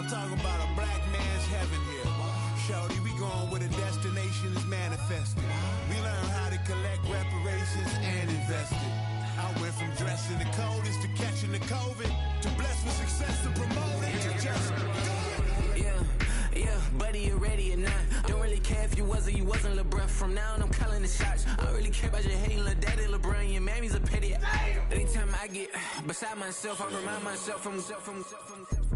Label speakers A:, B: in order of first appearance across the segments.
A: I'm talking about a black man's heaven here. Shorty, we going where the destination is manifested. We learn how to collect reparations and invest it. I went from dressing the coldest to catching the COVID, to blessed with success to promote it, to just do it.
B: Yeah, buddy, you ready or not? Don't really care if you was or you wasn't LeBron. From now on, I'm calling the shots. I don't really care about your hating little daddy, LeBron. Your mammy's a petty. Anytime I get beside myself, I remind myself from.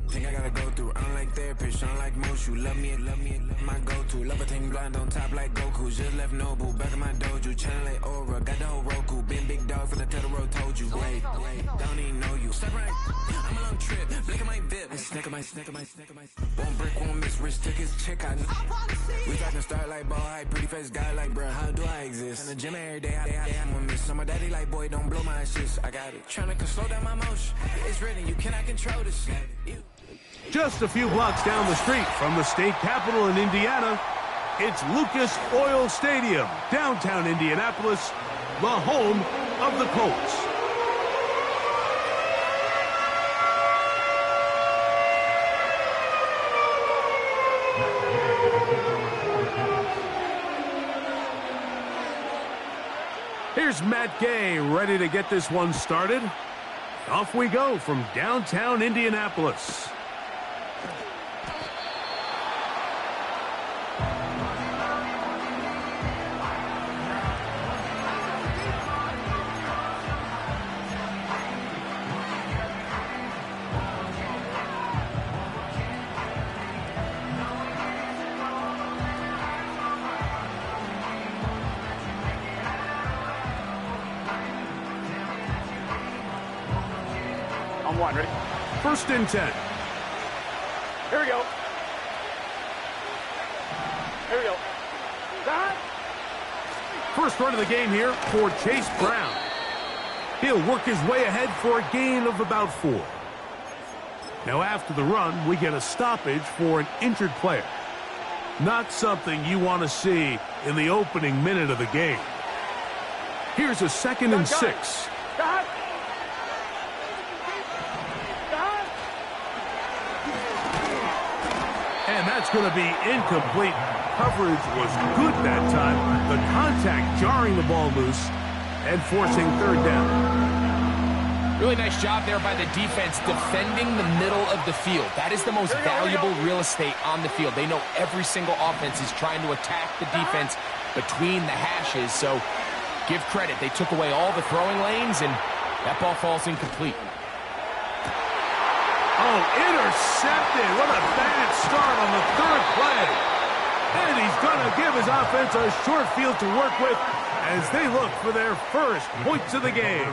B: Think I gotta go through. I don't like therapists, I don't like most. You love me, my go-to. Love a thing blind on top like Goku. Just left Noble, back in my dojo. Channel like Aura, got the whole Roku. Been big dog from the Totoro, told you. Wait, don't even know you. Step right, I'm a long trip. Look at my bib. Snack of my. One brick, one miss. Rich took his chick, I know. We talking start like ball hype. Pretty face guy like, bruh, how do I exist? In the gym every day, I'm a miss. So my daddy like, boy, don't blow my shit. I got it. Tryna slow down my motion. It's written, you cannot control this.
C: Just a few blocks down the street from the state capitol in Indiana, it's Lucas Oil Stadium, downtown Indianapolis, the home of the Colts. Here's Matt Gay ready to get this one started. Off we go from downtown Indianapolis.
D: On one, ready?
C: First and 10.
D: Here we go. Here we go. That.
C: First run of the game here for Chase Brown. He'll work his way ahead for a gain of about 4. Now after the run, we get a stoppage for an injured player. Not something you want to see in the opening minute of the game. Here's a second and 6. And that's going to be incomplete. Coverage was good that time. The contact jarring the ball loose and forcing third down.
E: Really nice job there by the defense defending the middle of the field. That is the most valuable real estate on the field. They know every single offense is trying to attack the defense between the hashes. So give credit. They took away all the throwing lanes, and that ball falls incomplete.
C: Oh, intercepted. What a bad start on the third play. And he's going to give his offense a short field to work with as they look for their first points of the game.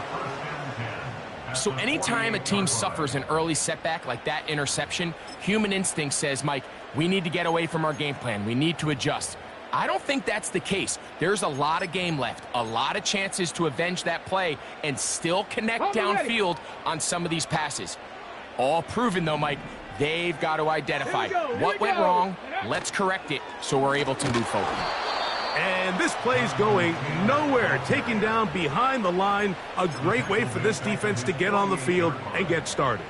E: So anytime a team suffers an early setback like that interception, human instinct says, Mike, we need to get away from our game plan. We need to adjust. I don't think that's the case. There's a lot of game left, a lot of chances to avenge that play and still connect downfield on some of these passes. All proven, though, Mike. They've got to identify what went wrong. Let's correct it so we're able to move forward.
C: And this play's going nowhere. Taken down behind the line. A great way for this defense to get on the field and get started.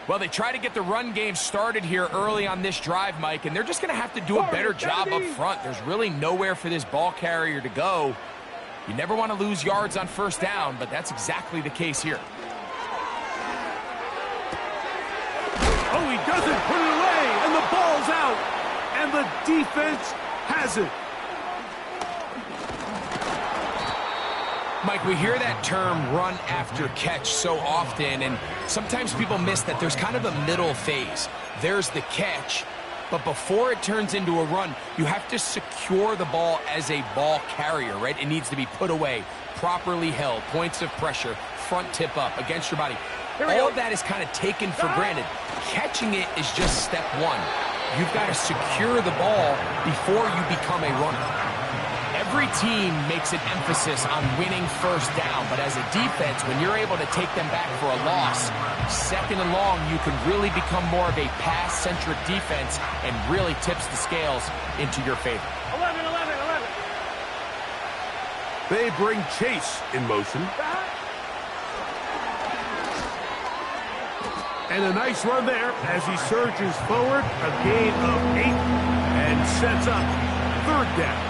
E: Well, they try to get the run game started here early on this drive, Mike, and they're just going to have to do a better job up front. There's really nowhere for this ball carrier to go. You never want to lose yards on first down, but that's exactly the case here.
C: Oh, he doesn't put it away, and the ball's out, and the defense has it.
E: Mike, we hear that term run after catch so often, and sometimes people miss that there's kind of a middle phase. There's the catch, but before it turns into a run, you have to secure the ball as a ball carrier, right? It needs to be put away, properly held, points of pressure, front tip up against your body. All of that is kind of taken for granted. Catching it is just step one. You've got to secure the ball before you become a runner. Every team makes an emphasis on winning first down, but as a defense, when you're able to take them back for a loss, second and long, you can really become more of a pass-centric defense and really tips the scales into your favor.
D: 11.
C: They bring Chase in motion. And a nice run there as he surges forward, a gain of 8, and sets up 3rd down.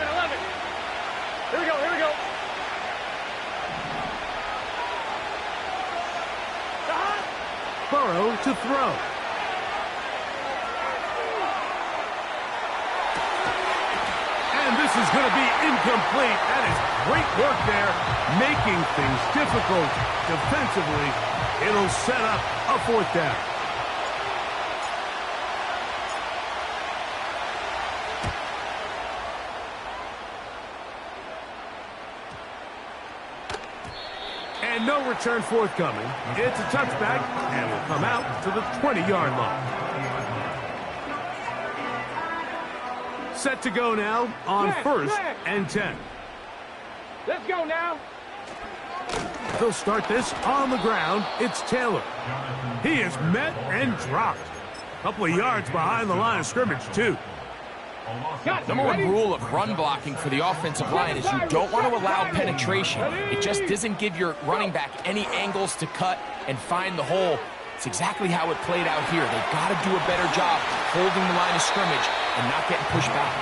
D: 11. Here we go.
C: Burrow to throw. And this is going to be incomplete. That is great work there, making things difficult defensively. It'll set up a 4th down. And no return forthcoming. It's a touchback, and will come out to the 20-yard line. Set to go now on 1st and 10.
D: Let's go now.
C: They'll start this on the ground. It's Taylor. He is met and dropped. A couple of yards behind the line of scrimmage, too.
E: Number 1 rule of run blocking for the offensive line is you don't want to allow penetration. It just doesn't give your running back any angles to cut and find the hole. It's exactly how it played out here. They've got to do a better job holding the line of scrimmage and not getting pushed back.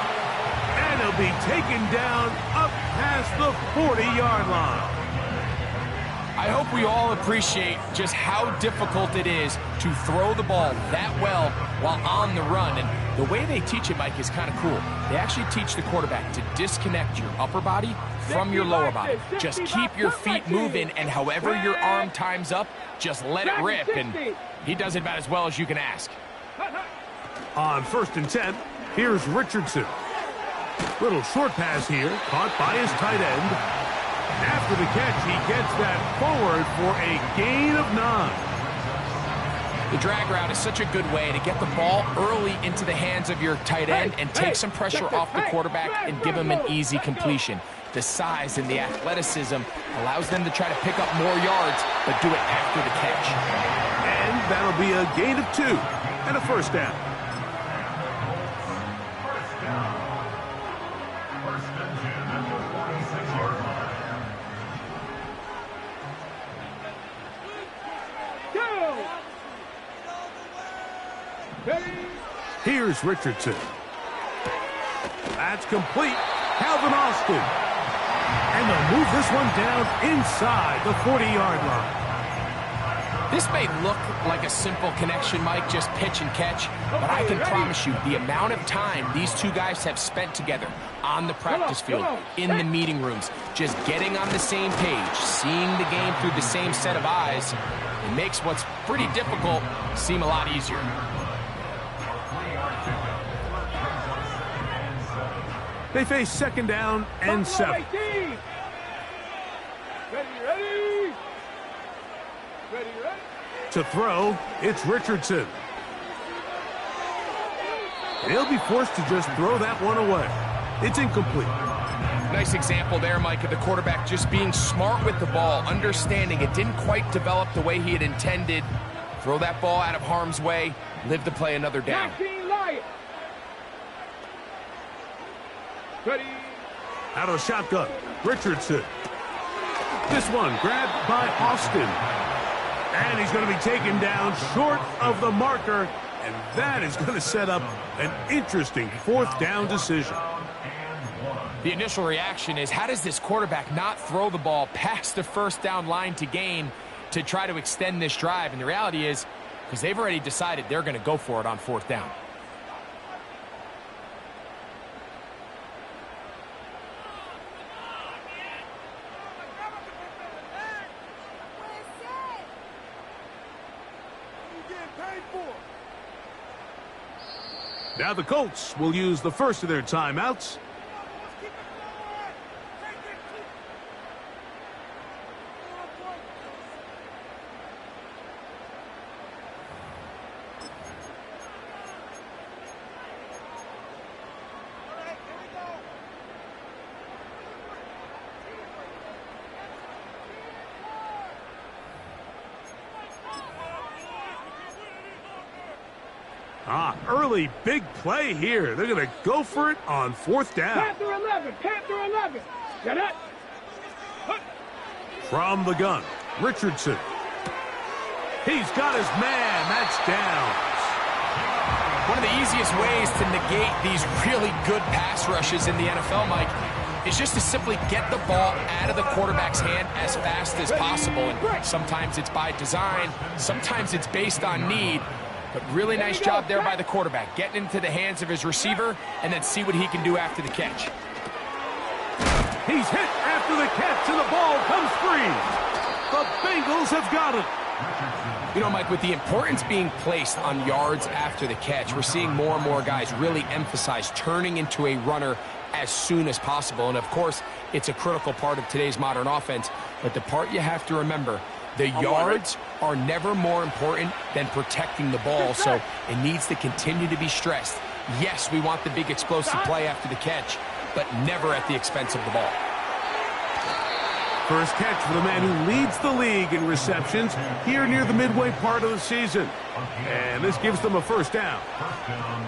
C: And he'll be taken down up past the 40-yard line.
E: I hope we all appreciate just how difficult it is to throw the ball that well while on the run. And the way they teach it, Mike, is kind of cool. They actually teach the quarterback to disconnect your upper body from your lower body. Just keep your feet moving, and however your arm times up, just let it rip. And he does it about as well as you can ask.
C: On 1st and 10, here's Richardson. Little short pass here, caught by his tight end. After the catch, he gets that forward for a gain of 9.
E: The drag route is such a good way to get the ball early into the hands of your tight end and take some pressure off the quarterback and give him an easy completion. The size and the athleticism allows them to try to pick up more yards, but do it after the catch.
C: And that'll be a gain of 2 and a 1st down. Here's Richardson. That's complete. Calvin Austin. And they'll move this one down inside the 40-yard line.
E: This may look like a simple connection, Mike, just pitch and catch, but I can promise you the amount of time these two guys have spent together on the practice field, in the meeting rooms, just getting on the same page, seeing the game through the same set of eyes, it makes what's pretty difficult seem a lot easier.
C: They face 2nd down and 7.
D: Ready.
C: To throw, it's Richardson. They'll be forced to just throw that one away. It's incomplete.
E: Nice example there, Mike, of the quarterback just being smart with the ball, understanding it didn't quite develop the way he had intended. Throw that ball out of harm's way, live to play another down.
D: Ready.
C: Out of the shotgun, Richardson. This one grabbed by Austin. And he's going to be taken down short of the marker. And that is going to set up an interesting 4th down decision.
E: The initial reaction is, how does this quarterback not throw the ball past the 1st down line to gain to try to extend this drive? And the reality is, because they've already decided they're going to go for it on 4th down.
C: Now the Colts will use the first of their timeouts. Early big play here. They're going to go for it on 4th down.
D: Panther 11, Panther 11. Get it?
C: From the gun, Richardson. He's got his man. That's down.
E: One of the easiest ways to negate these really good pass rushes in the NFL, Mike, is just to simply get the ball out of the quarterback's hand as fast as possible. And sometimes it's by design, sometimes it's based on need. But really nice job there by the quarterback, getting into the hands of his receiver and then see what he can do after the catch.
C: He's hit after the catch, and the ball comes free. The Bengals have got it.
E: You know, Mike, with the importance being placed on yards after the catch, we're seeing more and more guys really emphasize turning into a runner as soon as possible. And, of course, it's a critical part of today's modern offense. But the part you have to remember, the yards are never more important than protecting the ball, so it needs to continue to be stressed. Yes, we want the big explosive play after the catch, but never at the expense of the ball.
C: First catch for the man who leads the league in receptions here near the midway part of the season. And this gives them a 1st down.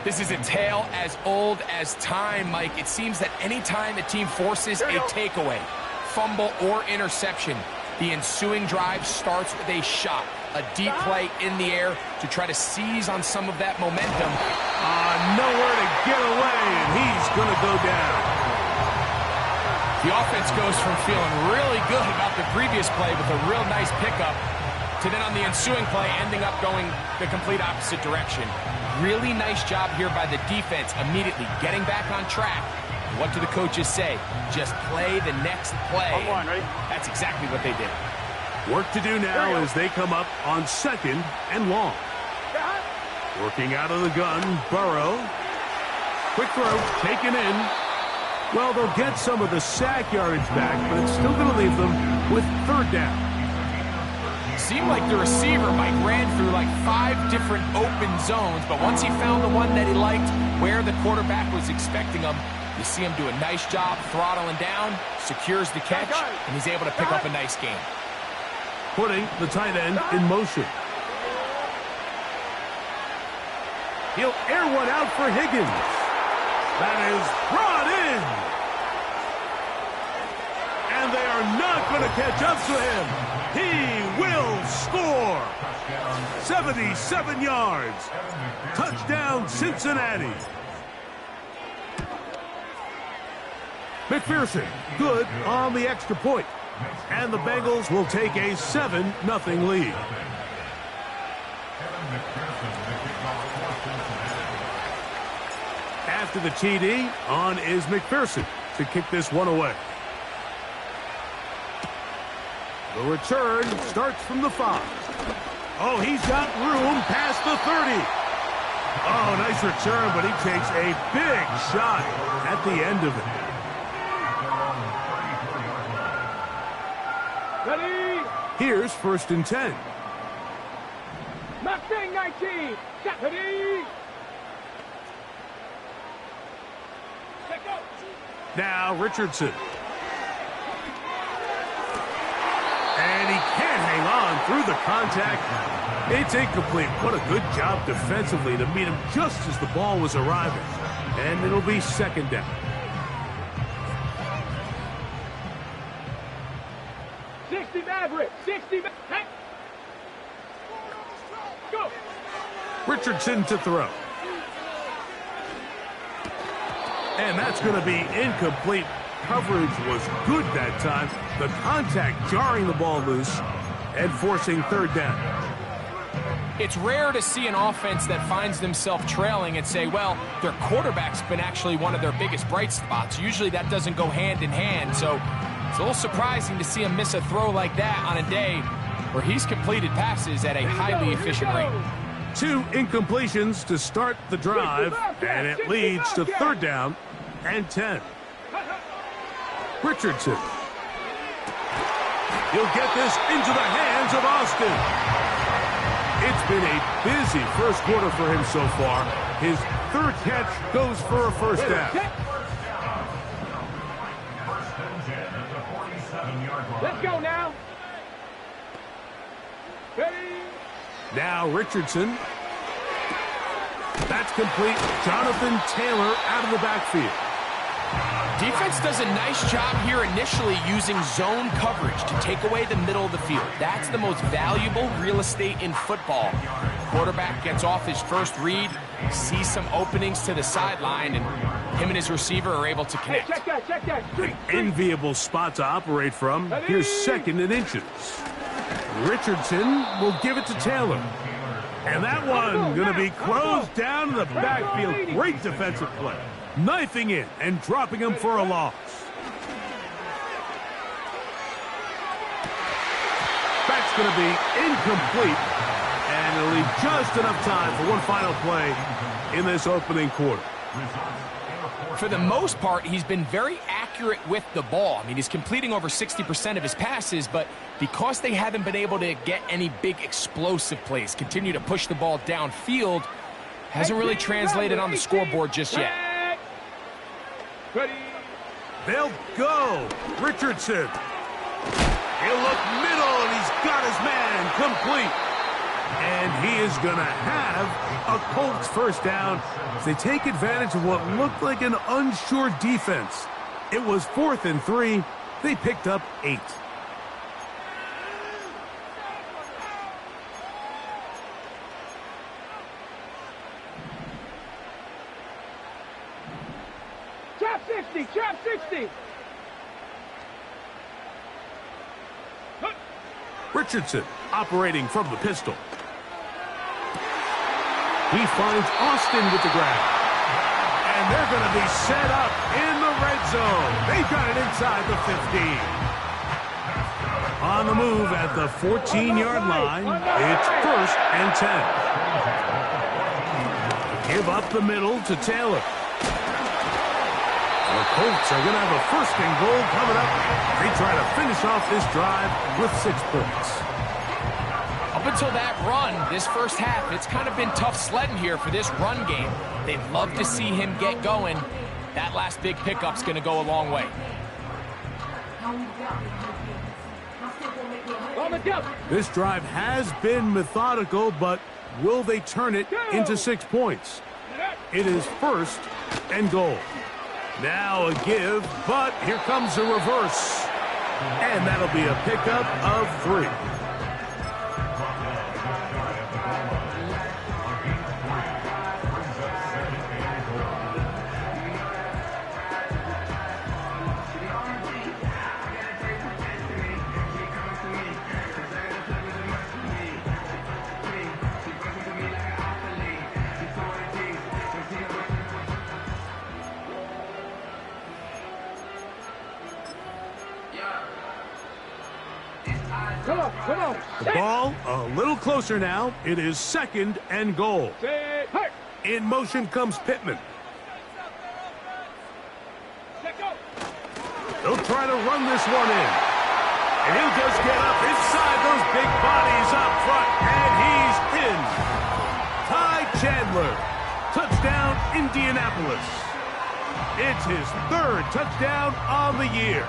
E: This is a tale as old as time, Mike. It seems that any time a team forces a takeaway, fumble, or interception, the ensuing drive starts with a shot, a deep play in the air to try to seize on some of that momentum.
C: Nowhere to get away, and he's going to go down.
E: The offense goes from feeling really good about the previous play with a real nice pickup to then on the ensuing play ending up going the complete opposite direction. Really nice job here by the defense, immediately getting back on track. What do the coaches say? Just play the next play. That's exactly what they did.
C: Work to do now as they come up on 2nd and long. Working out of the gun, Burrow. Quick throw, taken in. Well, they'll get some of the sack yardage back, but it's still going to leave them with 3rd down.
E: Seemed like the receiver, Mike, ran through like 5 different open zones, but once he found the one that he liked, where the quarterback was expecting him, you see him do a nice job throttling down, secures the catch, and he's able to pick up a nice gain.
C: Putting the tight end in motion. He'll air one out for Higgins. That is brought in. And they are not going to catch up to him. He will score. 77 yards. Touchdown, Cincinnati. McPherson, good on the extra point. And the Bengals will take a 7-0 lead. After the TD, on is McPherson to kick this one away. The return starts from the 5. Oh, he's got room past the 30. Oh, nice return, but he takes a big shot at the end of it.
D: Ready?
C: Here's 1st and 10.
D: Mustang 19. Ready?
C: Now Richardson. And he can't hang on through the contact. It's incomplete. What a good job defensively to meet him just as the ball was arriving. And it'll be 2nd down.
D: Go.
C: Richardson to throw. And that's going to be incomplete. Coverage was good that time. The contact jarring the ball loose and forcing 3rd down.
E: It's rare to see an offense that finds themselves trailing and say, well, their quarterback's been actually one of their biggest bright spots. Usually that doesn't go hand in hand, so it's a little surprising to see him miss a throw like that on a day where he's completed passes at a highly efficient rate.
C: 2 incompletions to start the drive, and it leads to 3rd down and 10. Richardson. He'll get this into the hands of Austin. It's been a busy first quarter for him so far. His 3rd catch goes for a 1st down.
D: Let's go now. Ready?
C: Now Richardson. That's complete. Jonathan Taylor out of the backfield.
E: Defense does a nice job here initially using zone coverage to take away the middle of the field. That's the most valuable real estate in football. Quarterback gets off his first read, sees some openings to the sideline, and him and his receiver are able to connect.
D: Hey, check that.
C: An enviable spot to operate from. Here's second and inches. Richardson will give it to Taylor. And that one going to be closed down in the backfield. Great defensive play. Knifing in and dropping him for a loss. That's going to be incomplete. And it'll leave just enough time for one final play in this opening quarter.
E: For the most part, he's been very accurate with the ball. I mean, he's completing over 60% of his passes, but because they haven't been able to get any big explosive plays, continue to push the ball downfield, hasn't really translated on the scoreboard just yet.
D: Ready.
C: They'll go. Richardson. He'll look middle, and he's got his man complete. And he is going to have a Colts first down as they take advantage of what looked like an unsure defense. It was 4th and 3. They picked up 8.
D: Trap 60.
C: Richardson operating from the pistol. He finds Austin with the grab. And they're going to be set up in the red zone. They've got it inside the 15. On the move at the 14-yard line, it's 1st and 10. Give up the middle to Taylor. The Colts are going to have a 1st and goal coming up. They try to finish off this drive with 6 points.
E: Up until that run, this first half, it's kind of been tough sledding here for this run game. They'd love to see him get going. That last big pickup's going to go a long way.
C: This drive has been methodical, but will they turn it into 6 points? It is 1st and goal. Now a give, but here comes a reverse. And that'll be a pickup of 3.
D: Come on.
C: The ball a little closer now. It is 2nd and goal. In motion comes Pittman. They'll try to run this one in. And he'll just get up inside those big bodies up front. And he's in. Ty Chandler. Touchdown, Indianapolis. It's his 3rd touchdown on the year.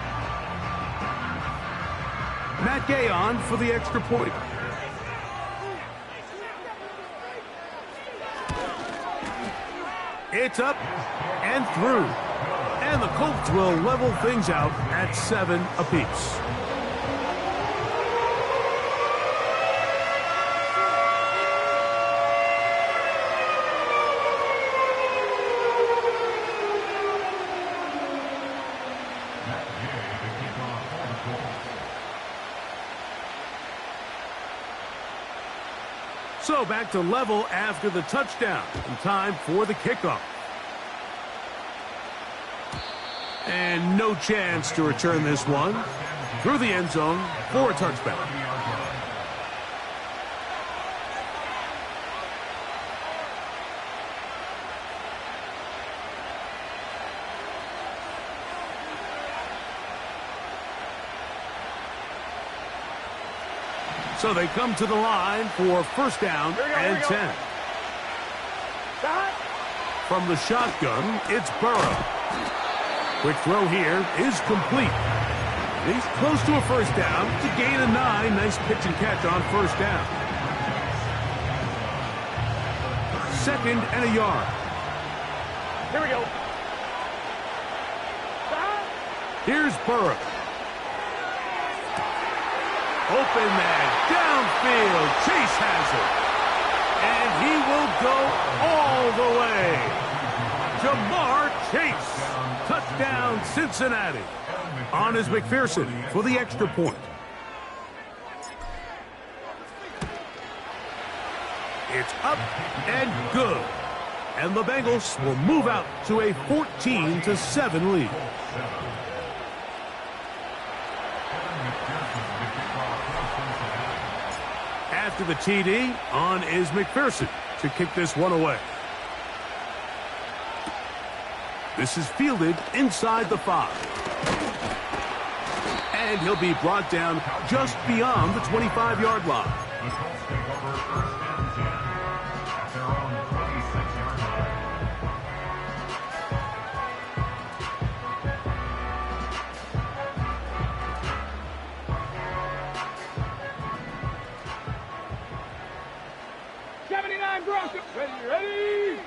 C: Matt Gay on for the extra point. It's up and through. And the Colts will level things out at 7 apiece. So back to level after the touchdown. And time for the kickoff. And no chance to return this one through the end zone for a touchback. So they come to the line for 1st down and 10. From the shotgun, it's Burrow. Quick throw here is complete. He's close to a 1st down to gain a 9. Nice pitch and catch on 1st down. 2nd and a yard.
D: Here we go.
C: Here's Burrow. Open man, downfield. Chase has it. And he will go all the way. Jamar Chase. Touchdown, Cincinnati. On is McPherson for the extra point. It's up and good. And the Bengals will move out to a 14-7 lead. After the TD, on is McPherson to kick this one away. This is fielded inside the 5. And he'll be brought down just beyond the 25-yard line.
D: Ready,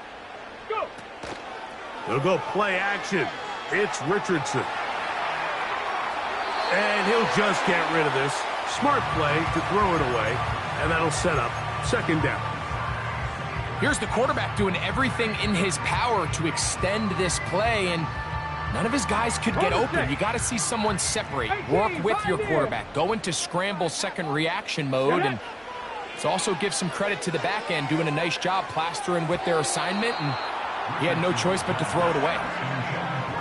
D: go!
C: They'll go play action. It's Richardson. And he'll just get rid of this. Smart play to throw it away, and that'll set up 2nd down.
E: Here's the quarterback doing everything in his power to extend this play, and none of his guys could get open. You got to see someone separate, work with your quarterback, go into scramble second reaction mode, and let's also give some credit to the back end doing a nice job plastering with their assignment, and he had no choice but to throw it away.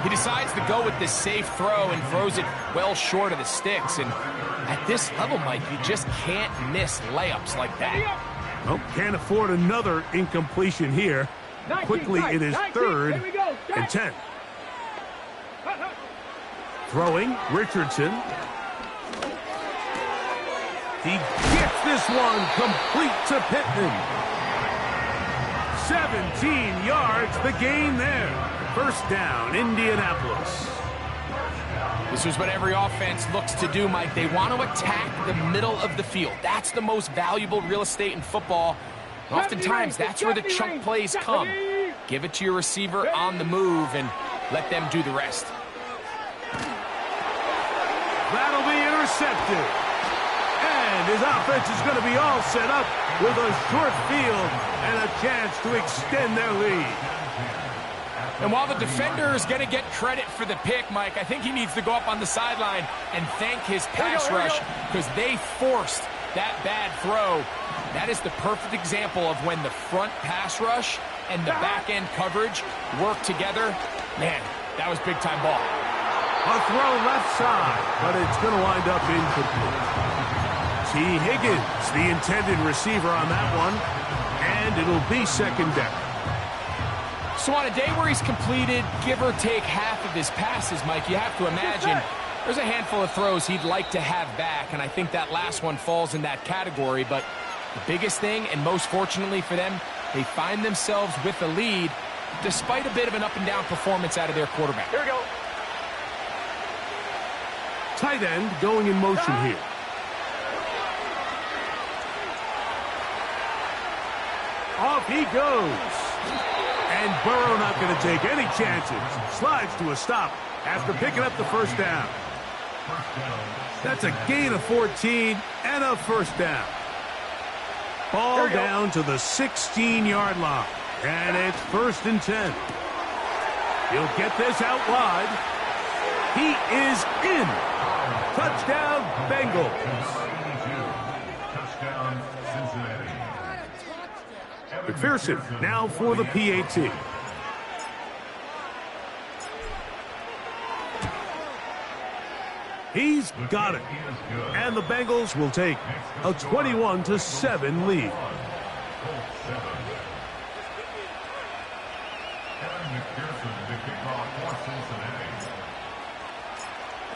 E: He decides to go with this safe throw and throws it well short of the sticks, and at this level, Mike, you just can't miss layups like that.
C: Well, can't afford another incompletion here. Quickly, it is 3rd and 10. Throwing, Richardson. He gets this one complete to Pittman. 17 yards, the gain there. 1st down, Indianapolis.
E: This is what every offense looks to do, Mike. They want to attack the middle of the field. That's the most valuable real estate in football. Oftentimes, that's where the chunk plays come. Give it to your receiver on the move and let them do the rest.
C: That'll be intercepted. And his offense is going to be all set up with a short field and a chance to extend their lead.
E: And while the defender is going to get credit for the pick, Mike, I think he needs to go up on the sideline and thank his pass rush because they forced that bad throw. That is the perfect example of when the front pass rush and the back end coverage work together. Man, that was big-time ball.
C: A throw left side, but it's going to wind up incomplete. T. Higgins, the intended receiver on that one, and it'll be 2nd down.
E: So on a day where he's completed, give or take half of his passes, Mike, you have to imagine there's a handful of throws he'd like to have back, and I think that last one falls in that category. But the biggest thing, and most fortunately for them, they find themselves with the lead despite a bit of an up-and-down performance out of their quarterback.
D: Here we go.
C: Tight end going in motion here. Off he goes. And Burrow not going to take any chances. Slides to a stop after picking up the 1st down. That's a gain of 14 and a 1st down. Ball down to the 16-yard line. And it's 1st and 10. He'll get this out wide. He is in. Touchdown, Bengals. McPherson now for the PAT. He's got it. And the Bengals will take a 21-7 lead.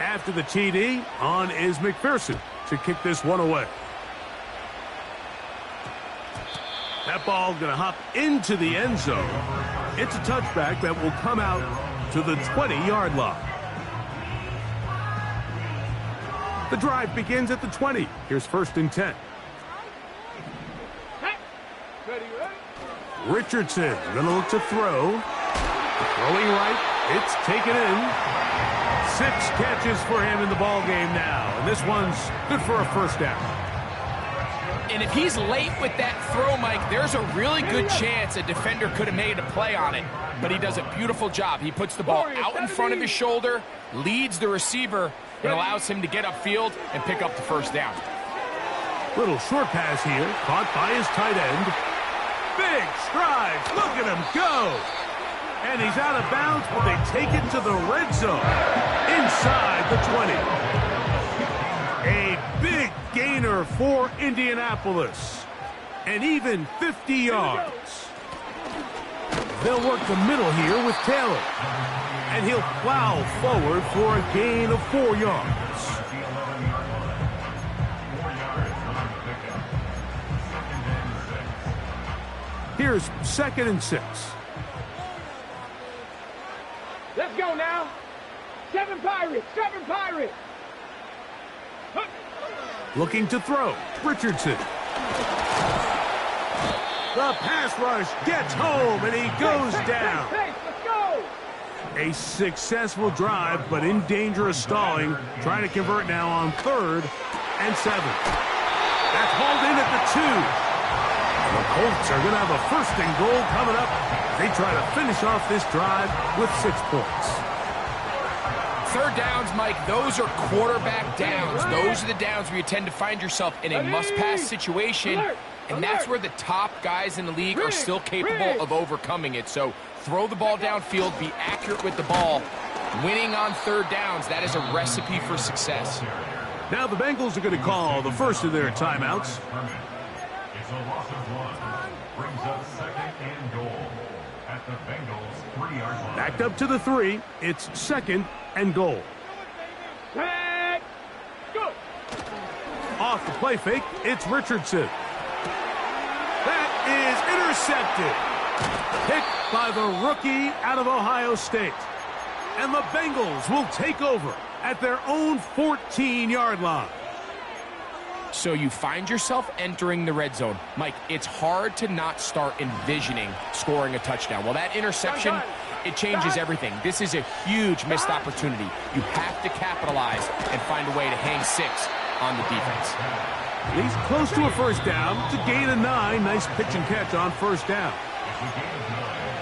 C: After the TD, on is McPherson to kick this one away. That ball going to hop into the end zone. It's a touchback that will come out to the 20-yard line. The drive begins at the 20. Here's 1st and 10. Richardson gonna look to throw. Throwing right, it's taken in. 6 catches for him in the ball game now, and this one's good for a first down.
E: And if he's late with that throw, Mike, there's a really good chance a defender could have made a play on it, but he does a beautiful job. He puts the ball out in front of his shoulder, leads the receiver, and allows him to get upfield and pick up the first down.
C: Little short pass here, caught by his tight end. Big strides, look at him go! And he's out of bounds, but they take it to the red zone, inside the 20. A big gainer for Indianapolis, and even 50 yards. They'll work the middle here with Taylor, and he'll plow forward for a gain of 4 yards. Here's 2nd and 6.
D: Let's go now. 7 Pirates, 7 Pirates.
C: Looking to throw, Richardson. The pass rush gets home, and he goes down.
D: Let's go.
C: A successful drive, but in danger of stalling. Trying to convert now on 3rd and 7. That's hauled in at the 2. The Colts are going to have a 1st and goal coming up. They try to finish off this drive with 6 points.
E: 3rd downs, Mike, those are quarterback downs. Those are the downs where you tend to find yourself in a must-pass situation, and that's where the top guys in the league are still capable of overcoming it. So throw the ball downfield, be accurate with the ball. Winning on 3rd downs, that is a recipe for success.
C: Now the Bengals are going to call the first of their timeouts.
F: It's a loss of 1. Brings up 2nd and goal at the Bengals 3-yard line.
C: Backed up to the 3. It's 2nd and goal.
D: Set, go.
C: Off the play fake, it's Richardson. That is intercepted. Picked by the rookie out of Ohio State. And the Bengals will take over at their own 14-yard line.
E: So you find yourself entering the red zone. Mike, it's hard to not start envisioning scoring a touchdown. Well, that interception, it changes everything. This is a huge missed opportunity. You have to capitalize and find a way to hang 6 on the defense.
C: He's close to a 1st down to gain a 9. Nice pitch and catch on 1st down.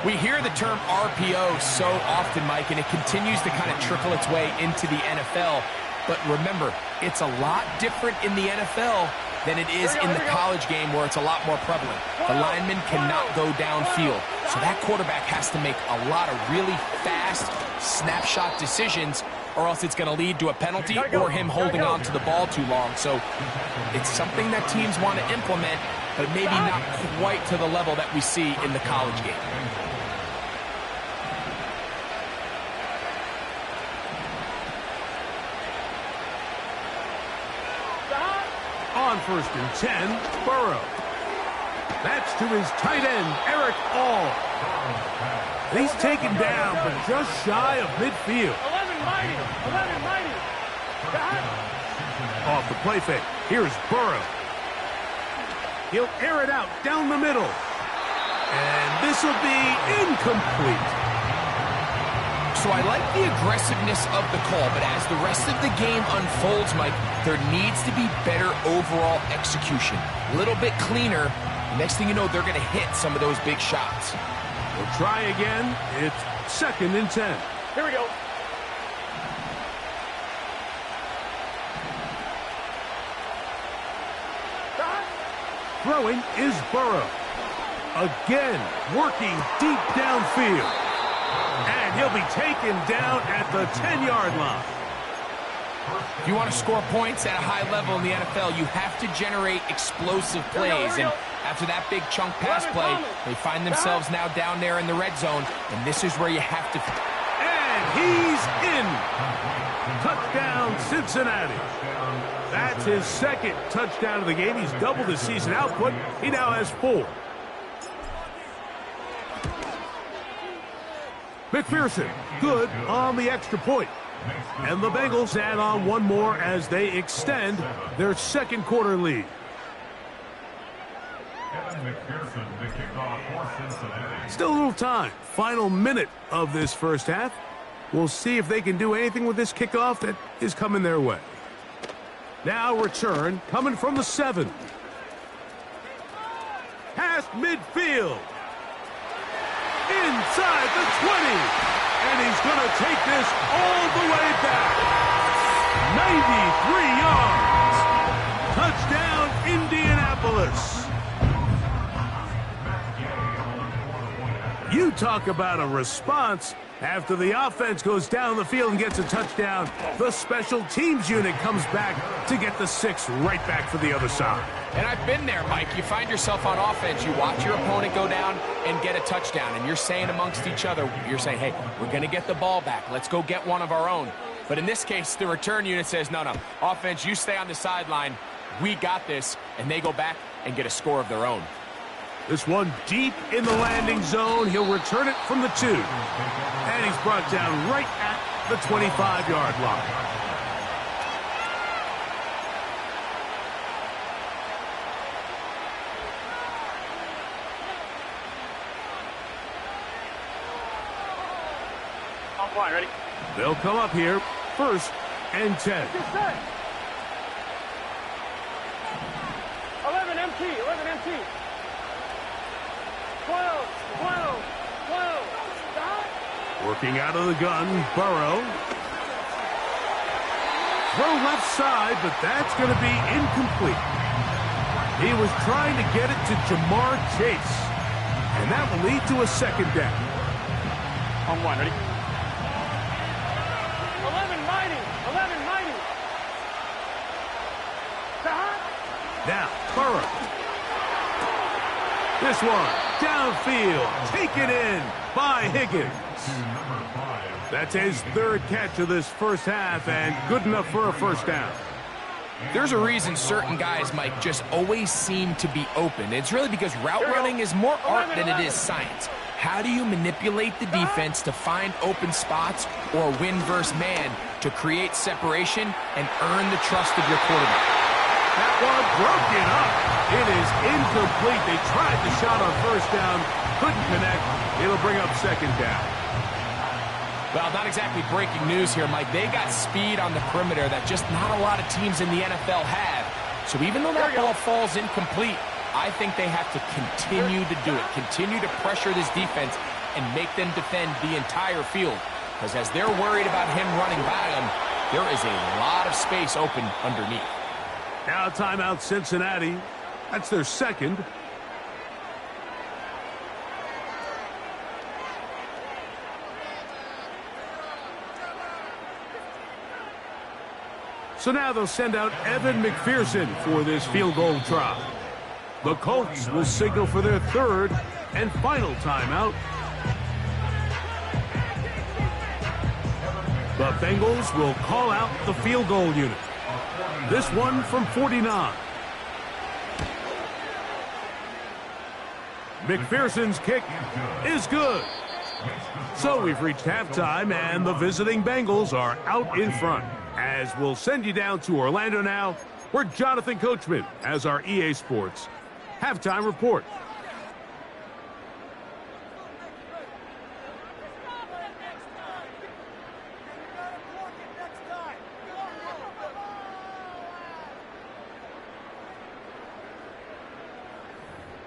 E: We hear the term RPO so often, Mike, and it continues to kind of trickle its way into the NFL. But remember, it's a lot different in the NFL than it is in the college game where it's a lot more prevalent. The lineman cannot go downfield. So that quarterback has to make a lot of really fast snapshot decisions, or else it's going to lead to a penalty or him holding on to the ball too long. So it's something that teams want to implement, but maybe not quite to the level that we see in the college game.
C: On 1st and 10, Burrow. That's to his tight end, Eric All. He's taken down, but just shy of midfield.
D: 11 mighty.
C: Off the play fake, here's Burrow. He'll air it out down the middle. And this will be incomplete.
E: So I like the aggressiveness of the call, but as the rest of the game unfolds, Mike, there needs to be better overall execution. A little bit cleaner. Next thing you know, they're going to hit some of those big shots.
C: We'll try again. It's 2nd and 10.
D: Here we go.
C: Throwing is Burrow. Again, working deep downfield. And he'll be taken down at the 10-yard line.
E: If you want to score points at a high level in the NFL, you have to generate explosive plays. And after that big chunk pass play, they find themselves now down there in the red zone. And this is where you have to...
C: And he's in. Touchdown, Cincinnati. That's his 2nd touchdown of the game. He's doubled his season output. He now has 4. McPherson, good on the extra point. And the Bengals add on one more as they extend their 2nd quarter lead.
F: Evan McPherson, the kickoff for Cincinnati.
C: Still a little time. Final minute of this first half. We'll see if they can do anything with this kickoff that is coming their way. Now return coming from the 7. Past midfield. Inside the 20. And he's going to take this all the way back. 93 yards. Touchdown, Indianapolis. You talk about a response. After the offense goes down the field and gets a touchdown, the special teams unit comes back to get the 6 right back for the other side.
E: And I've been there, Mike. You find yourself on offense, you watch your opponent go down and get a touchdown, and you're saying amongst each other, you're saying, hey, we're going to get the ball back. Let's go get one of our own. But in this case, the return unit says, no, offense, you stay on the sideline. We got this, and they go back and get a score of their own.
C: This one deep in the landing zone. He'll return it from the 2. And he's brought down right at the 25-yard line.
D: I'm fine, ready?
C: They'll come up here, 1st and 10.
D: 11 MT. 12. Stop.
C: Working out of the gun, Burrow. Throw left side, but that's going to be incomplete. He was trying to get it to Jamar Chase. And that will lead to a 2nd down.
D: On 1, ready? 11 mighty. Stop.
C: Now, Burrow. This one, downfield, taken in by Higgins. That's his 3rd catch of this first half, and good enough for a 1st down.
E: There's a reason certain guys, Mike, just always seem to be open. It's really because route running is more art than it is science. How do you manipulate the defense to find open spots or win versus man to create separation and earn the trust of your quarterback?
C: That one broken up. It is incomplete. They tried the shot on 1st down, couldn't connect. It'll bring up 2nd down.
E: Well, not exactly breaking news here, Mike. They got speed on the perimeter that just not a lot of teams in the NFL have. So even though that ball falls incomplete, I think they have to continue to do it, continue to pressure this defense and make them defend the entire field. Because as they're worried about him running by them, there is a lot of space open underneath.
C: Now timeout Cincinnati. That's their 2nd. So now they'll send out Evan McPherson for this field goal try. The Colts will signal for their 3rd and final timeout. The Bengals will call out the field goal unit. This one from 49. McPherson's kick is good. So we've reached halftime, and the visiting Bengals are out in front. As we'll send you down to Orlando now, where Jonathan Coachman has our EA Sports halftime report.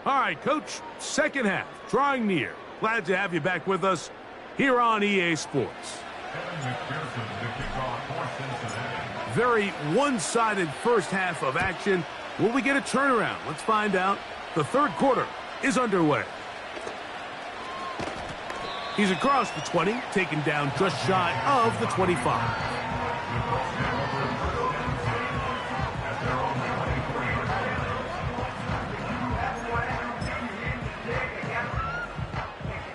C: All right, Coach, 2nd half, drawing near. Glad to have you back with us here on EA Sports. Very one-sided first half of action. Will we get a turnaround? Let's find out. The 3rd quarter is underway. He's across the 20, taken down just shy of the 25.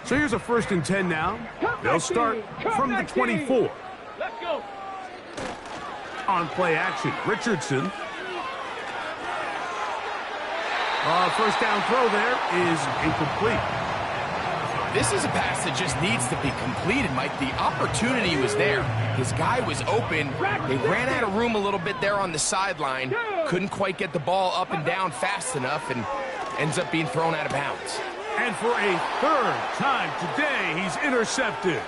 C: So here's a 1st and 10 now. They'll start from the 24.
D: Let's go.
C: On play action, Richardson. 1st down throw there is incomplete.
E: This is a pass that just needs to be completed, Mike. The opportunity was there. His guy was open. They ran out of room a little bit there on the sideline. Couldn't quite get the ball up and down fast enough, and ends up being thrown out of bounds.
C: And for a third time today, he's intercepted.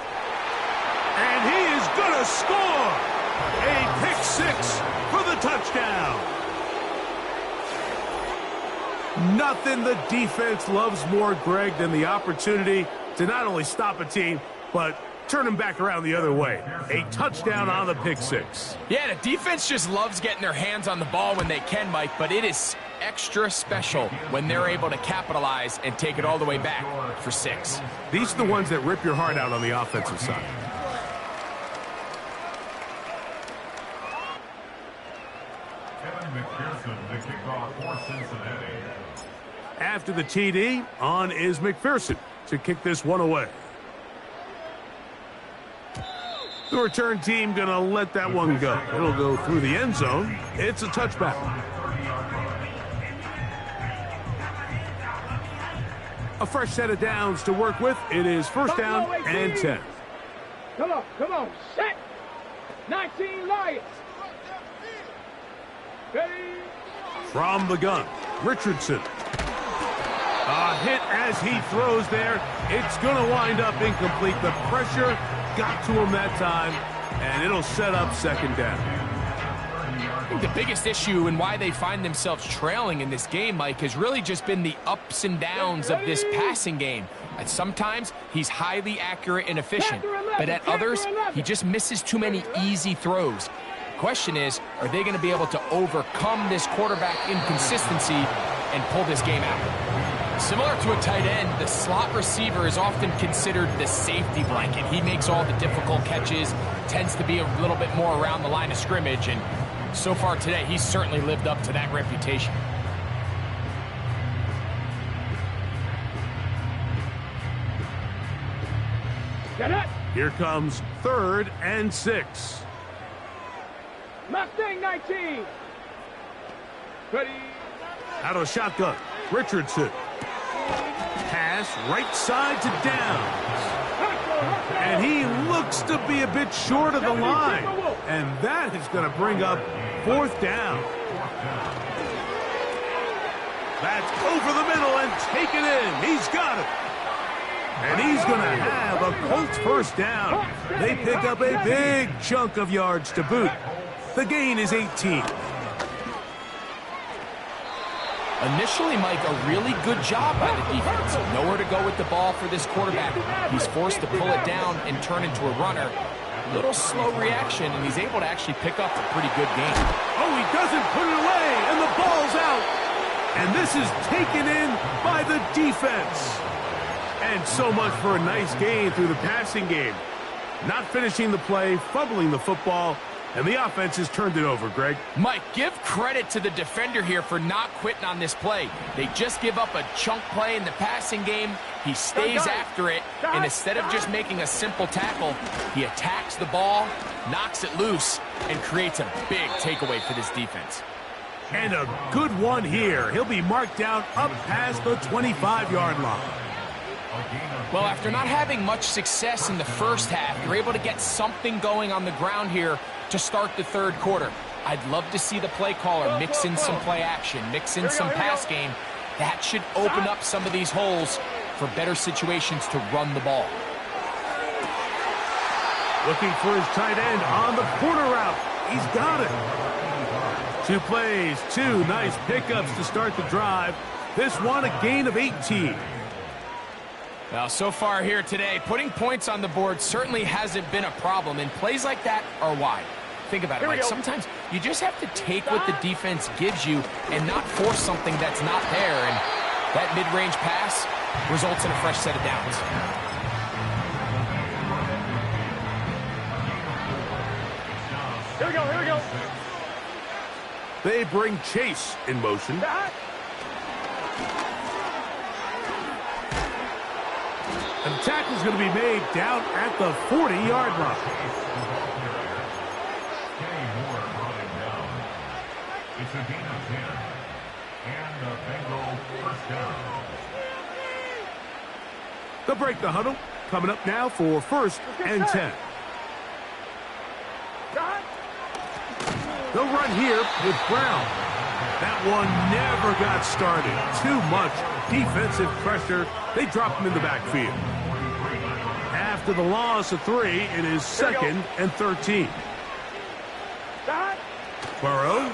C: And he is going to score! A pick six for the touchdown. Nothing the defense loves more, Greg, than the opportunity to not only stop a team, but turn them back around the other way. A touchdown on the pick six.
E: Yeah, the defense just loves getting their hands on the ball when they can, Mike, but it is extra special when they're able to capitalize and take it all the way back for 6.
C: These are the ones that rip your heart out on the offensive side.
F: Kevin McPherson, the kickoff for Cincinnati.
C: After the TD, on is McPherson to kick this one away. The return team going to let that one go. It'll go through the end zone. It's a touchback. A fresh set of downs to work with. It is first down and 10.
D: Come on, set. 19 Lions. Ready.
C: From the gun, Richardson. A hit as he throws there. It's going to wind up incomplete. The pressure got to him that time, and it'll set up second down.
E: I think the biggest issue and why they find themselves trailing in this game, Mike, has really just been the ups and downs of this passing game. And sometimes he's highly accurate and efficient, but at others, he just misses too many easy throws. The question is, are they going to be able to overcome this quarterback inconsistency and pull this game out? Similar to a tight end, the slot receiver is often considered the safety blanket. He makes all the difficult catches, tends to be a little bit more around the line of scrimmage, and so far today, he's certainly lived up to that reputation.
D: Get it.
C: Here comes 3rd and 6.
D: Mustang 19. Ready.
C: Out of the shotgun, Richardson. Pass right side to Downs. And he looks to be a bit short of the line. And that is going to bring up 4th down. That's over the middle and taken in. He's got it. And he's going to have a Colts first down. They pick up a big chunk of yards to boot. The gain is 18.
E: Initially, Mike, a really good job by the defense. Nowhere to go with the ball for this quarterback. He's forced to pull it down and turn into a runner. Little slow reaction, and he's able to actually pick up a pretty good game.
C: Oh, he doesn't put it away, and the ball's out. And this is taken in by the defense. And so much for a nice gain through the passing game. Not finishing the play, fumbling the football, and the offense has turned it over, Greg.
E: Mike, give credit to the defender here for not quitting on this play. They just give up a chunk play in the passing game. He stays after it, and instead of just making a simple tackle, he attacks the ball, knocks it loose, and creates a big takeaway for this defense.
C: And a good one here. He'll be marked down up past the 25-yard line.
E: Well, after not having much success in the first half, you're able to get something going on the ground here to start the third quarter. I'd love to see the play caller mix in some play action, mix in some pass game. That should open up some of these holes for better situations to run the ball.
C: Looking for his tight end on the corner route. He's got it. 2 plays, 2 nice pickups to start the drive. This one a gain of 18.
E: Now, so far here today, putting points on the board certainly hasn't been a problem, and plays like that are why. Think about it, Mike. Sometimes you just have to take what the defense gives you and not force something that's not there, and that mid-range pass results in a fresh set of downs.
D: Here we go.
C: They bring Chase in motion. And the tackle's going to be made down at the 40-yard line.
F: Kenny Moore brought him down. It's a gain of 10. And the Bengal first down.
C: They'll break the huddle. Coming up now for 1st and 10. They'll run here with Brown. That one never got started. Too much defensive pressure. They dropped him in the backfield. After the loss of 3, it is 2nd and 13. Burrow.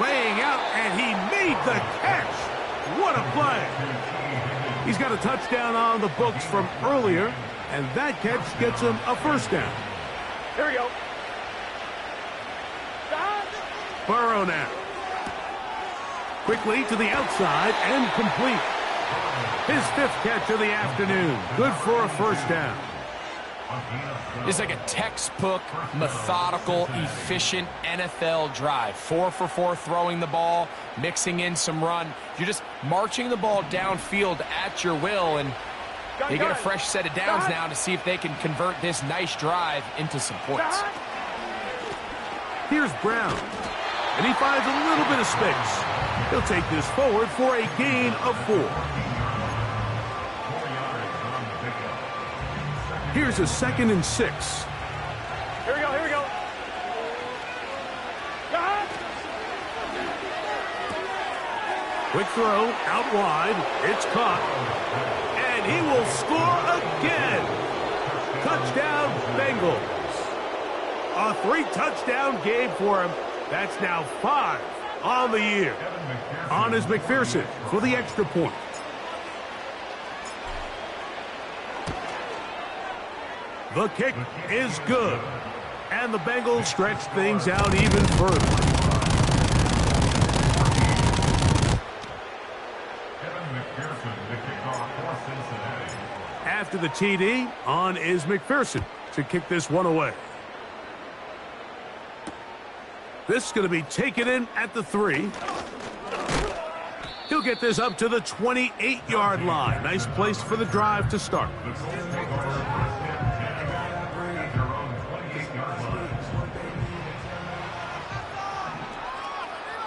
C: Laying out, and he made the catch. What a play. He's got a touchdown on the books from earlier, and that catch gets him a first down.
D: Here we go.
C: Burrow now. Quickly to the outside and complete. His 5th catch of the afternoon. Good for a first down.
E: It's like a textbook, methodical, efficient NFL drive. 4 for 4 throwing the ball, mixing in some run. You're just marching the ball downfield at your will, and they get a fresh set of downs now to see if they can convert this nice drive into some points.
C: Here's Brown, and he finds a little bit of space. He'll take this forward for a gain of 4. Here's a 2nd and 6.
D: Here we go, here we go.
C: Quick throw, out wide, it's caught. And he will score again. Touchdown, Bengals. A 3-touchdown game for him. That's now 5 on the year. On is McPherson for the extra point. The kick is good. And the Bengals stretch things out even further. After the TD, on is McPherson to kick this one away. This is going to be taken in at the 3. He'll get this up to the 28-yard line. Nice place for the drive to start.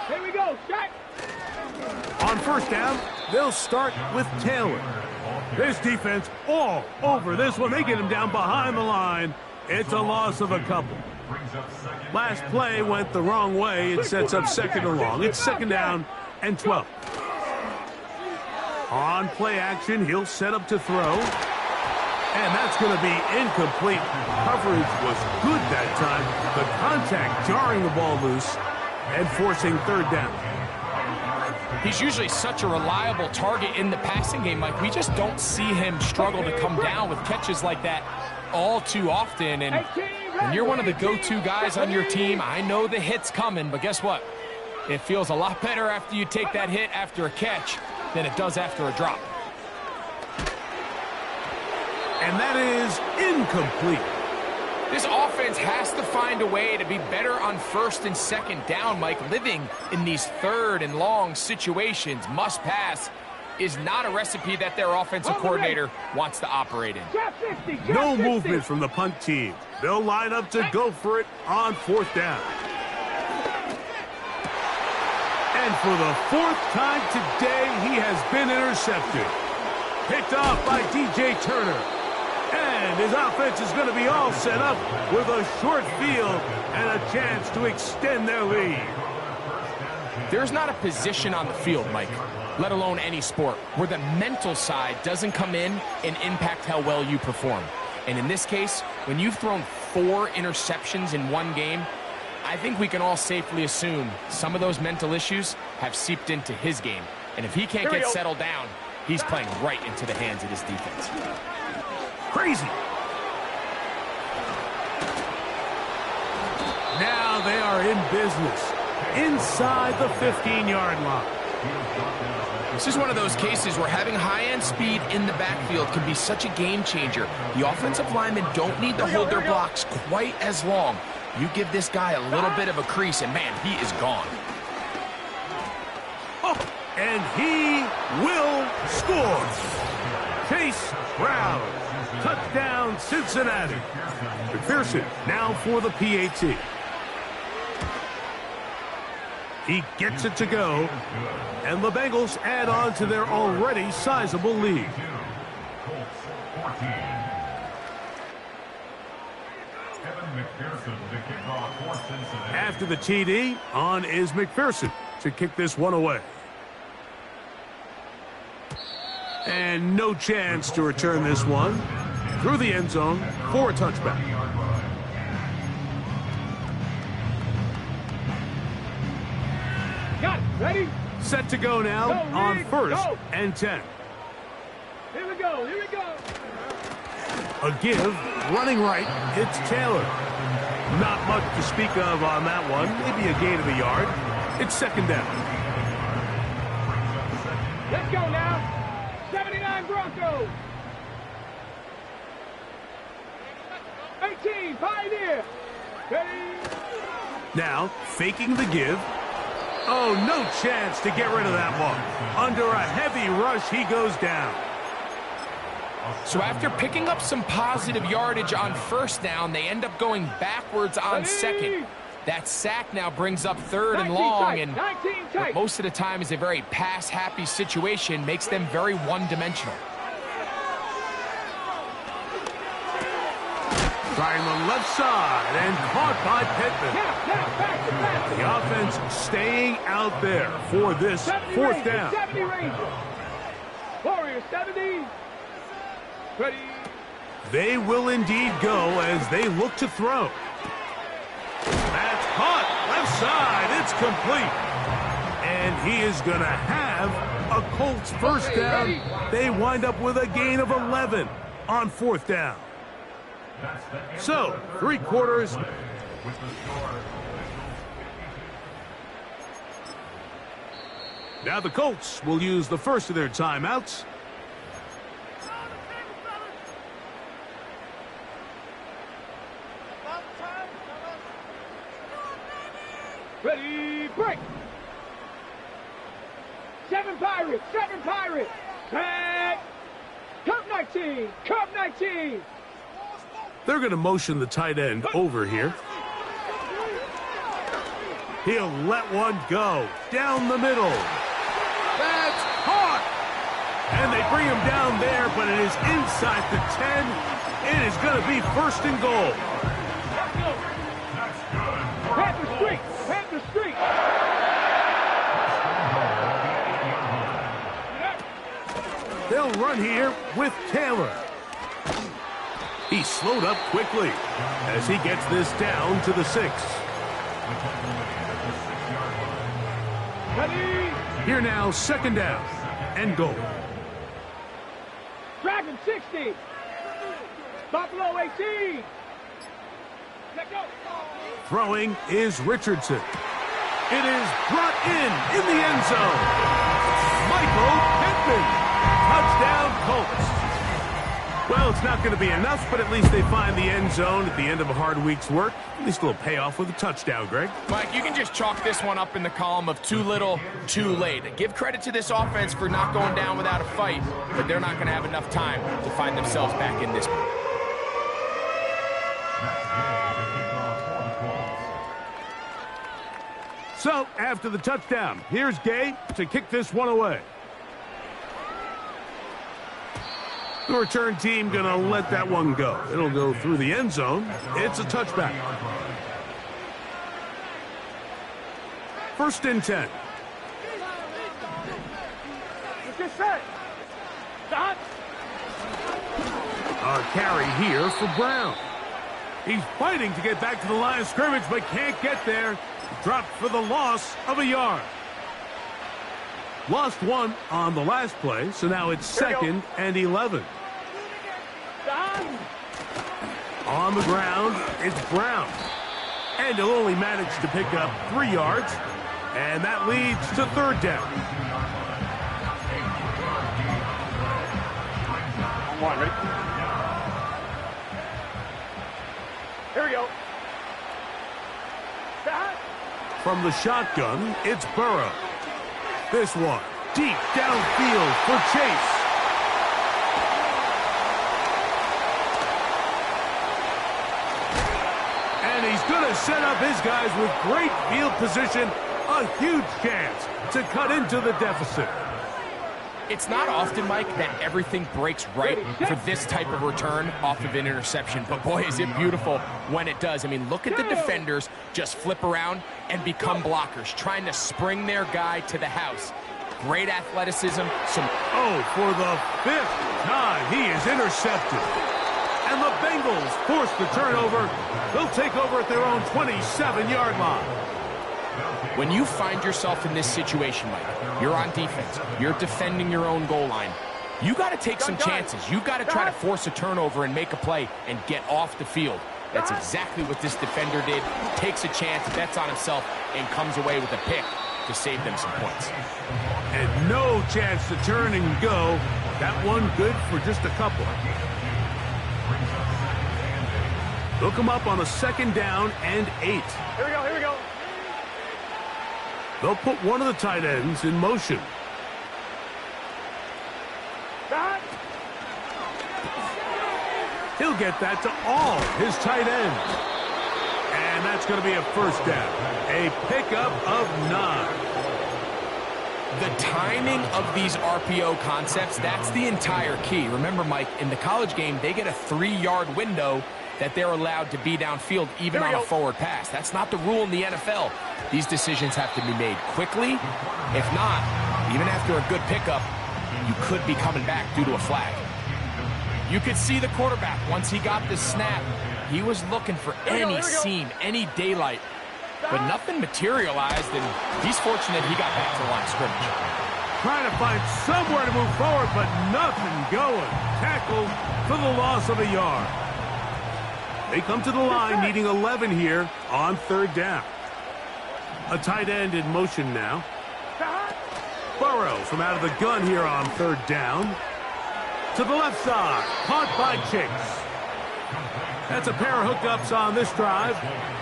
D: Here we go, Shaq.
C: On first down, they'll start with Taylor. This defense all over this one. They get him down behind the line. It's a loss of a couple. Last play went the wrong way. It sets up 2nd and long. It's 2nd down and 12. On play action, he'll set up to throw. And that's going to be incomplete. Coverage was good that time. The contact jarring the ball loose and forcing 3rd down.
E: He's usually such a reliable target in the passing game. Like, we just don't see him struggle to come down with catches like that all too often. And when you're one of the go-to guys on your team, I know the hit's coming, but guess what? It feels a lot better after you take that hit after a catch than it does after a drop.
C: And that is incomplete.
E: This offense has to find a way to be better on 1st and 2nd down, Mike. Living in these 3rd and long situations, must pass, is not a recipe that their offensive coordinator wants to operate in.
C: No movement from the punt team. They'll line up to go for it on 4th down. And for the 4th time today, he has been intercepted. Picked off by DJ Turner. And his offense is going to be all set up with a short field and a chance to extend their lead.
E: There's not a position on the field, Mike, let alone any sport, where the mental side doesn't come in and impact how well you perform. And in this case, when you've thrown 4 interceptions in one game, I think we can all safely assume some of those mental issues have seeped into his game. And if he can't get settled down, he's playing right into the hands of his defense.
C: Crazy. Now they are in business inside the 15-yard line.
E: This is one of those cases where having high-end speed in the backfield can be such a game changer. The offensive linemen don't need to hold their blocks quite as long. You give this guy a little bit of a crease, and man, he is gone.
C: Oh, and he will score. Chase Brown. Touchdown, Cincinnati. McPherson now for the PAT. He gets it to go, and the Bengals add on to their already sizable lead.
F: Evan McPherson to kick off for Cincinnati.
C: After the TD, on is McPherson to kick this one away. And no chance to return this one through the end zone for a touchback.
D: Got it. Ready?
C: Set to go now on 1st and 10.
D: Here we go. Here we go.
C: A give, running right, it's Taylor. Not much to speak of on that one. Maybe a gain of a yard. It's second down.
D: Let's go now. 79 Broncos. 18 Pioneer. Ready?
C: Now, faking the give. Oh, no chance to get rid of that one. Under a heavy rush, he goes down.
E: So after picking up some positive yardage on first down, they end up going backwards on second. That sack now brings up third and long, and what most of the time is a very pass-happy situation, makes them very one-dimensional.
C: Trying the left side and caught by Pittman. The offense staying out there for this fourth down.
D: 70 Rangers. Warriors 70. Ready.
C: They will indeed go as they look to throw. That's caught. Left side. It's complete. And he is going to have a Colts first down. They wind up with a gain of 11 on fourth down. So, 3 quarters. Now the Colts will use the first of their timeouts.
D: Ready, break. 7 Pirates, 7 Pirates. Back. Cup 19, Cup 19.
C: They're going to motion the tight end over here. He'll let one go down the middle. That's caught. And they bring him down there, but it is inside the 10. It is going to be first and goal.
D: Panther Street, Panther Street.
C: They'll run here with Taylor. He slowed up quickly as he gets this down to the 6.
D: Ready.
C: Here now, second down and goal.
D: Dragon 60. Buffalo 18. Let go.
C: Throwing is Richardson. It is brought in the end zone. Michael Pittman. Touchdown Colts. Well, it's not going to be enough, but at least they find the end zone at the end of a hard week's work. At least a little payoff with a touchdown, Greg.
E: Mike, you can just chalk this one up in the column of too little, too late. Give credit to this offense for not going down without a fight, but they're not going to have enough time to find themselves back in this.
C: So, after the touchdown, here's Gay to kick this one away. The return team going to let that one go. It'll go through the end zone. It's a touchback. First and 10.
D: Get set. Stop.
C: A carry here for Brown. He's fighting to get back to the line of scrimmage, but can't get there. Dropped for the loss of a yard. Lost one on the last play, so now it's second and 11. On the ground, it's Brown. And he'll only manage to pick up 3 yards, and that leads to third down.
D: One, ready? Here we go.
C: From the shotgun, it's Burrow. This one, deep downfield for Chase. And he's going to set up his guys with great field position. A huge chance to cut into the deficit.
E: It's not often, Mike, that everything breaks right for this type of return off of an interception. But, boy, is it beautiful when it does. I mean, look at the defenders just flip around and become blockers, trying to spring their guy to the house. Great athleticism.
C: For the 5th time, he is intercepted. And the Bengals force the turnover. They'll take over at their own 27-yard line.
E: When you find yourself in this situation, Mike, you're on defense, you're defending your own goal line, you got to take some chances. You got to try to force a turnover and make a play and get off the field. That's exactly what this defender did. Takes a chance, bets on himself, and comes away with a pick to save them some points.
C: And no chance to turn and go. That one good for just a couple. They'll come up on a 2nd down and 8.
D: Here we go, here we go.
C: They'll put one of the tight ends in motion.
D: Stop.
C: He'll get that to all his tight ends. And that's going to be a 1st down. A pickup of 9.
E: The timing of these RPO concepts, that's the entire key. Remember, Mike, in the college game, they get a 3-yard window that they're allowed to be downfield even on a forward pass. That's not the rule in the NFL. These decisions have to be made quickly. If not, even after a good pickup, you could be coming back due to a flag. You could see the quarterback, once he got the snap, he was looking for any seam, any daylight, but nothing materialized, and he's fortunate he got back to the line of scrimmage.
C: Trying to find somewhere to move forward, but nothing going. Tackled for the loss of a yard. They come to the line needing 11 here on 3rd down. A tight end in motion now. Burrow from out of the gun here on 3rd down. To the left side, caught by Chase. That's a pair of hookups on this drive.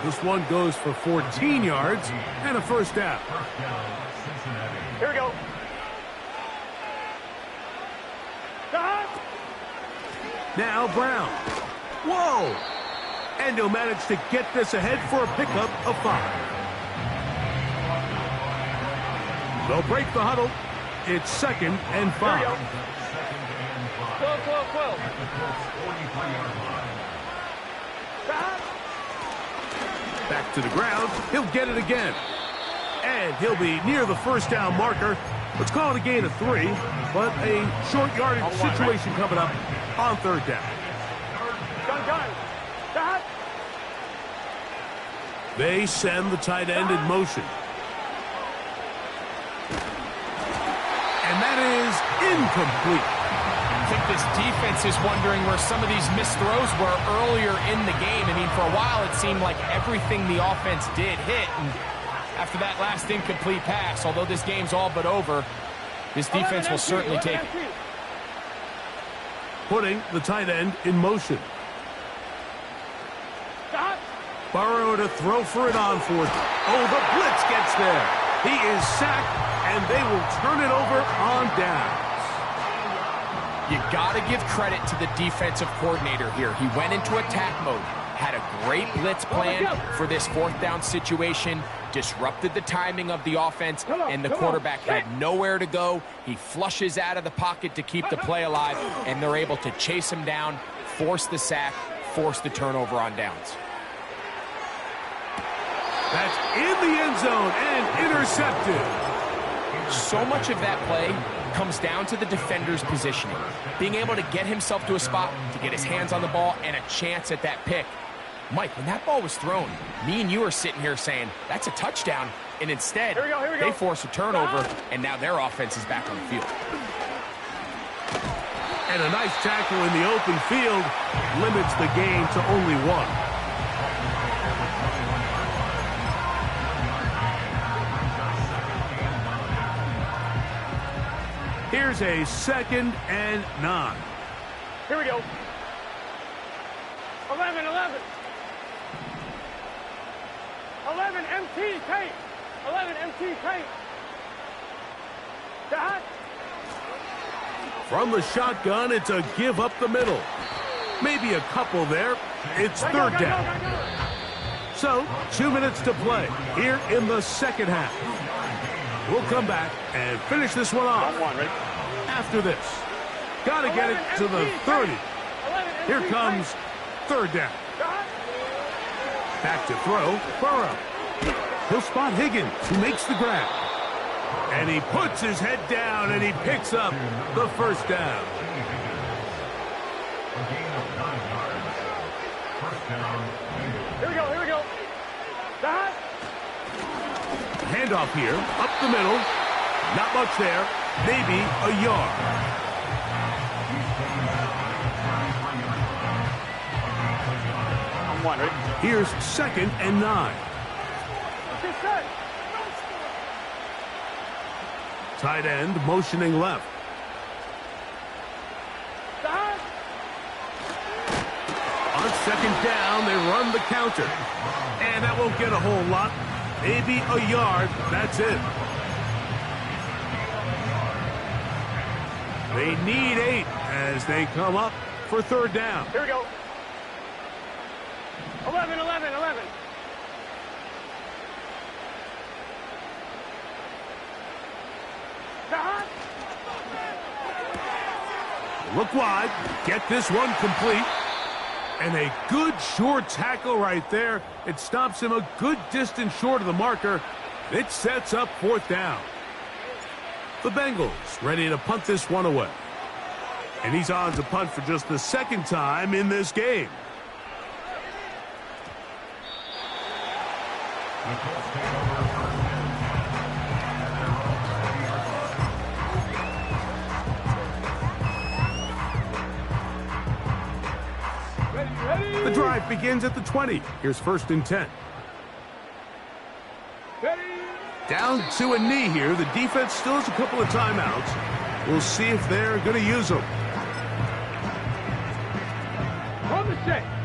C: This one goes for 14 yards and a 1st down.
D: Here we go. Stop.
C: Now Brown. Whoa! And he'll manage to get this ahead for a pickup of 5. They'll break the huddle. It's 2nd and 5.
D: 12, 12, 12.
C: Back to the ground. He'll get it again. And he'll be near the 1st down marker. Let's call it a gain of 3, but a short yardage situation coming up on 3rd down.
D: Gun. Stop.
C: They send the tight end in motion. And that is incomplete.
E: I think this defense is wondering where some of these missed throws were earlier in the game. I mean, for a while it seemed like everything the offense did hit. And after that last incomplete pass, although this game's all but over, this defense will certainly take it.
C: Putting the tight end in motion.
D: Stop.
C: Burrow to throw for it on 4th. Oh, the blitz gets there. He is sacked, and they will turn it over on downs.
E: You got to give credit to the defensive coordinator here. He went into attack mode, had a great blitz plan for this 4th down situation, disrupted the timing of the offense, and the quarterback had nowhere to go. He flushes out of the pocket to keep the play alive, and they're able to chase him down, force the sack, force the turnover on downs.
C: That's in the end zone and intercepted.
E: So much of that play comes down to the defender's positioning, being able to get himself to a spot, to get his hands on the ball, and a chance at that pick. Mike, when that ball was thrown, me and you are sitting here saying, that's a touchdown, and instead, they force a turnover, and now their offense is back on the field.
C: And a nice tackle in the open field limits the game to only 1. Here's a 2nd and 9.
D: Here we go. 11. 11 MT tape. 11 MT tape. Stop.
C: From the shotgun, it's a give up the middle. Maybe a couple there. It's 3rd down. So, 2 minutes to play here in the 2nd half. We'll come back and finish this one off.
D: Ready?
C: after this. Got to get it to the 30. Here comes third down. Back to throw, Burrow. He'll spot Higgins, who makes the grab. And he puts his head down, and he picks up the first down.
F: A gain of 9 yards. First down.
D: Here we go.
C: Handoff here, up the middle. Not much there. Maybe a yard. Here's 2nd and 9. Tight end motioning left. On 2nd down, they run the counter. And that won't get a whole lot. Maybe a yard. That's it. They need 8 as they come up for third down.
D: Here we go. 11.
C: Look wide. Get this one complete. And a good short tackle right there. It stops him a good distance short of the marker. It sets up fourth down. The Bengals ready to punt this one away. And he's on to punt for just the 2nd time in this game. The drive begins at the 20. Here's 1st and 10. Down to a knee here. The defense still has a couple of timeouts. We'll see if they're going to use them.
D: On the set.